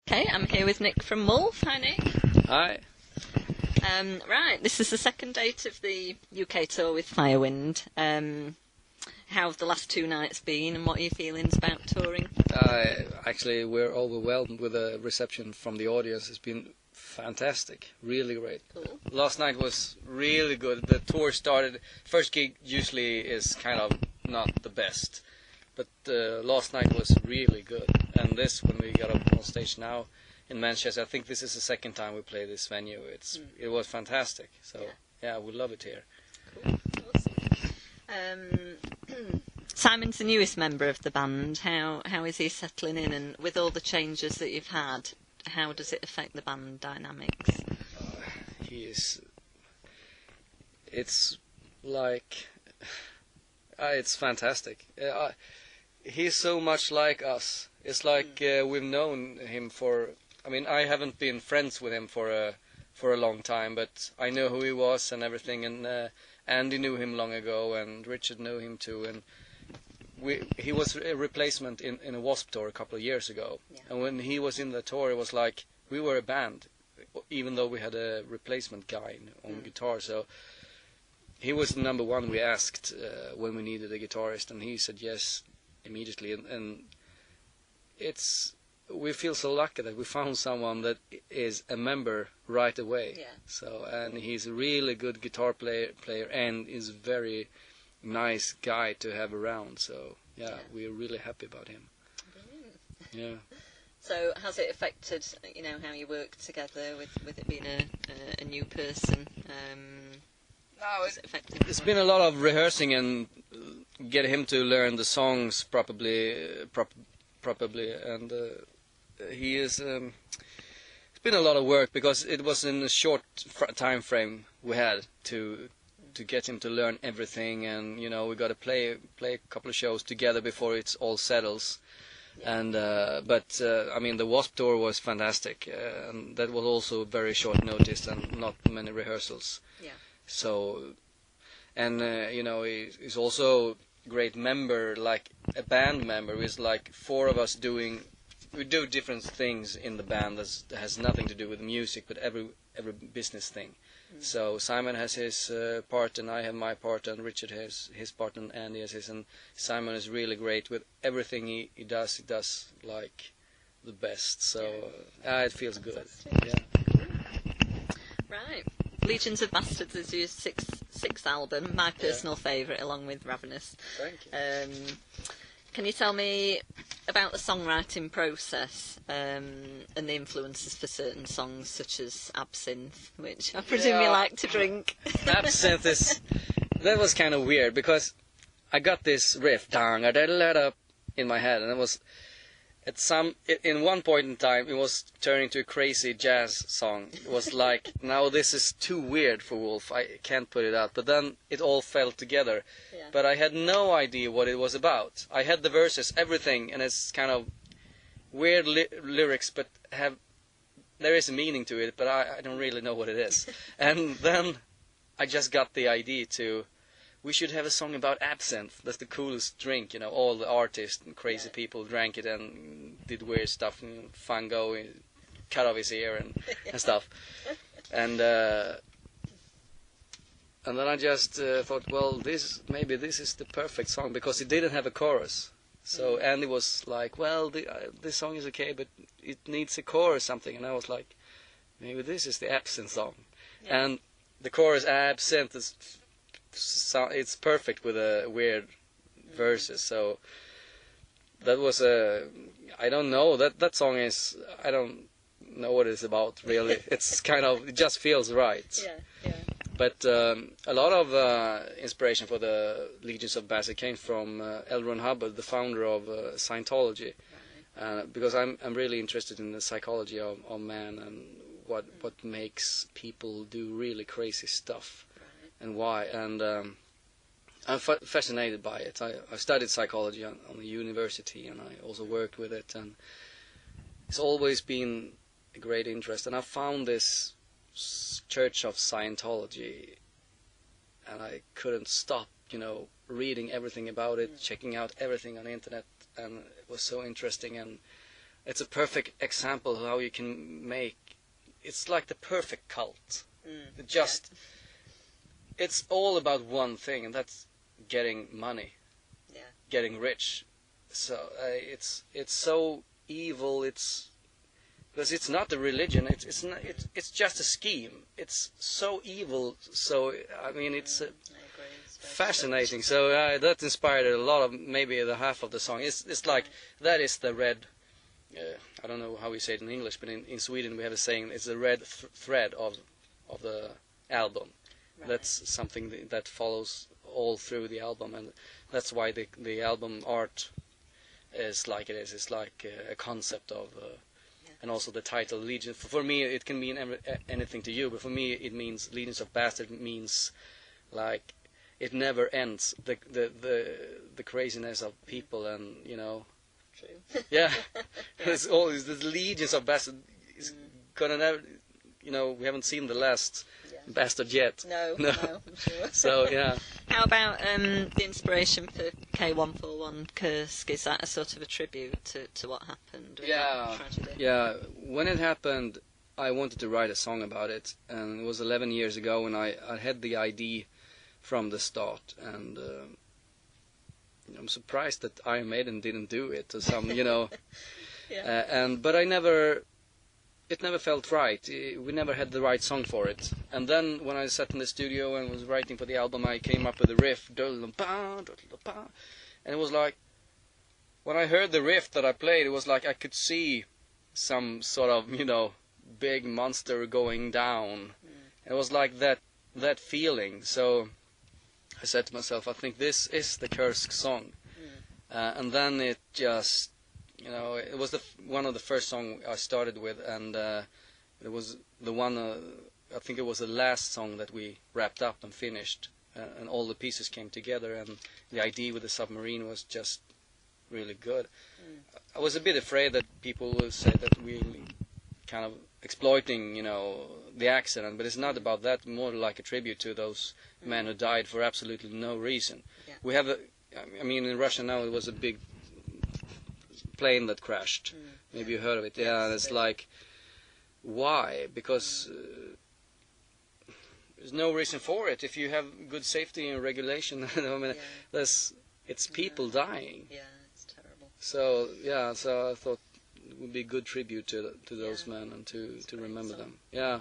Okay, I'm here with Nick from Wolf. Hi, Nick. Hi. Right, this is the second date of the UK tour with Firewind. How have the last 2 nights been, and what are your feelings about touring? Actually, we're overwhelmed with the reception from the audience. It's been fantastic, really great. Cool. Last night was really good. The tour started. First gig usually is kind of not the best, but last night was really good. And this, when we got up on stage now in Manchester, I think this is the second time we play this venue. It was fantastic. So yeah, we love it here. Cool. Awesome. Simon's the newest member of the band. How is he settling in, and with all the changes that you've had, how does it affect the band dynamics? It's like, it's fantastic. He's so much like us. It's like we've known him for. I mean, I haven't been friends with him for a long time, but I know who he was and everything. And Andy knew him long ago, and Richard knew him too. And he was a replacement in a Wasp tour a couple of years ago. Yeah. And when he was in the tour, it was like we were a band, even though we had a replacement guy on guitar. So he was the number one we asked when we needed a guitarist, and he said yes immediately. And we feel so lucky that we found someone that is a member right away. Yeah. So, and he's a really good guitar player and is a very nice guy to have around. So yeah, we're really happy about him. Brilliant. Yeah. So has it affected, how you work together with it being a new person? No, it's been a lot of rehearsing and get him to learn the songs properly, and he is. It's been a lot of work because it was in a short time frame we had to get him to learn everything, and we got to play a couple of shows together before it all settles. Yeah. And but I mean, the Wasp tour was fantastic, and that was also very short notice and not many rehearsals. Yeah. So, and he's also a great member, like a band member. It's like 4 of us we do different things in the band that has nothing to do with music, but every business thing. So Simon has his part, and I have my part, and Richard has his part, and Andy has his. And Simon is really great with everything he does. He does like the best. So it feels good. Yeah. Right. Legions of Bastards is your sixth album, my personal favourite, along with Ravenous. Thank you. Can you tell me about the songwriting process and the influences for certain songs, such as Absinthe, which I presume you like to drink? Absinthe that was kind of weird because I got this riff in my head, and it was in one point in time it was turning to a crazy jazz song. It was like, now this is too weird for Wolf, I can't put it out. But then it all fell together. Yeah. But I had no idea what it was about. I had the verses, everything, and it's kind of weird lyrics, but there is a meaning to it, but I don't really know what it is. And then I just got the idea we should have a song about absinthe. That's the coolest drink, all the artists and crazy people drank it and did weird stuff, and Fango cut off his ear and stuff. And then I just thought, well, maybe this is the perfect song, because it didn't have a chorus. So Andy was like, well, this song is okay, but it needs a chorus or something. And I was like, maybe this is the absinthe song. Yeah. And the chorus, absinthe, it's perfect with a weird verses. So that was I don't know, that song is, I don't know what it's about really. It's kind of, it just feels right. Yeah. But a lot of inspiration for the Legions of Bastards came from L. Ron Hubbard, the founder of Scientology. Right. Because I'm really interested in the psychology of man and what makes people do really crazy stuff. And why, and I'm fascinated by it. I studied psychology on the university, and I also worked with it, and it's always been a great interest. And I found this Church of Scientology, and I couldn't stop, reading everything about it, checking out everything on the internet, and it was so interesting. And it's a perfect example of how you can make. It's like the perfect cult. It's all about one thing, and that's getting money, getting rich. So it's so evil. It's because it's not a religion. It's just a scheme. It's so evil. So I mean, it's fascinating. So that inspired a lot of maybe the half of the song. It's like that is the red. I don't know how we say it in English, but in Sweden we have a saying. It's the red thread of the album. Right. That's something that follows all through the album, and that's why the album art is like it is. It's like a concept of, and also the title Legion. For me, it can mean anything to you, but for me, it means Legions of Bastard means like it never ends. The craziness of people, and you know. True. Yeah, it's always the Legions of Bastard is gonna never. You know, we haven't seen the last bastard yet. No, I'm sure. So, yeah. How about the inspiration for K141 Kursk? Is that a sort of a tribute to what happened? Yeah. Yeah. When it happened, I wanted to write a song about it, and it was 11 years ago, and I had the idea from the start, and I'm surprised that Iron Maiden didn't do it, or some, you know. But it never felt right. We never had the right song for it. And then when I sat in the studio and was writing for the album, I came up with the riff. And it was like, when I heard the riff that I played, it was like I could see some sort of, you know, big monster going down. It was like that feeling. So I said to myself, I think this is the Kursk song. And then it just... You know, it was one of the first songs I started with, and it was the one, I think it was the last song that we wrapped up and finished, and all the pieces came together, and the idea with the submarine was just really good. I was a bit afraid that people would say that we kind of exploiting, you know, the accident, but it's not about that, more like a tribute to those men who died for absolutely no reason. We have I mean, in Russia now it was a big plane that crashed. Maybe you heard of it. Yeah, it's like, why? Because there's no reason for it. If you have good safety and regulation, I mean, it's people dying. Yeah, it's terrible. So so I thought it would be a good tribute to those men and to remember them. Yeah.